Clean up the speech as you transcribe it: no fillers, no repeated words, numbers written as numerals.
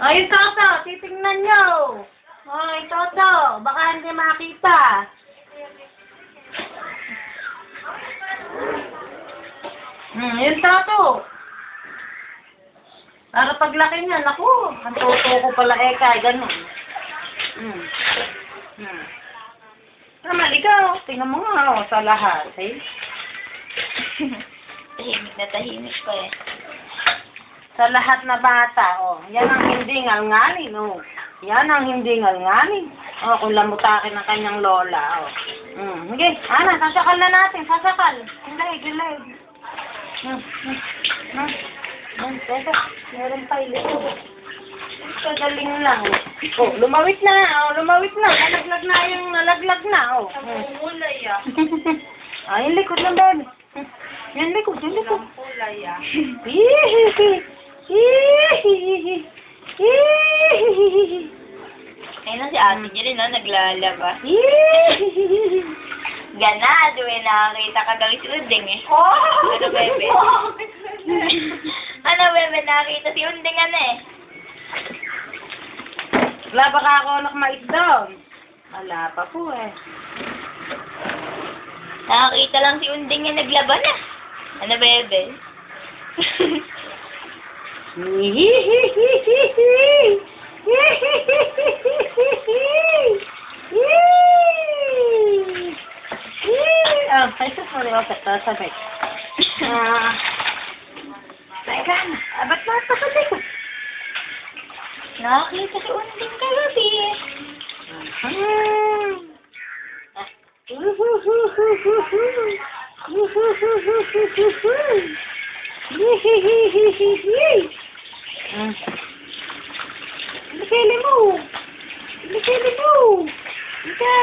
Ay, Toto, titingnan nyo. Ay, Toto, baka hindi makita. Yun, Toto. Para paglaki niya, naku, ang Toto ko pala ganun. Naman, ikaw, tingnan mo nga, sa lahat, eh. Tahimik na tahimik ko eh. Sa lahat na bata, yan ang hindi ngalngalin, Yan ang hindi ngalngalin. Kung lamutakin ng kanyang lola, Sige, Ana, sasakal na natin, sasakal. Gilig. Teka, meron pa ilit. Kagaling lang. Lumawit na, nalaglag na, Kulay ah. Yung likod ng bebe. Yung likod. Kulay ah. Ayun na si ate niya rin naglalaba. Ganado eh, nakakita ka daw si Unding eh. Ano bebe? Ano bebe, nakakita si Unding eh. Wala ba ka ako nakmait doon? Wala pa po eh. Nakakita lang si Unding naglaban na. Ano bebe? Sorry, sabay. Teka na, ba't napasabay ko? Nakakita si Unding kagabi eh. Likili mo. Ika.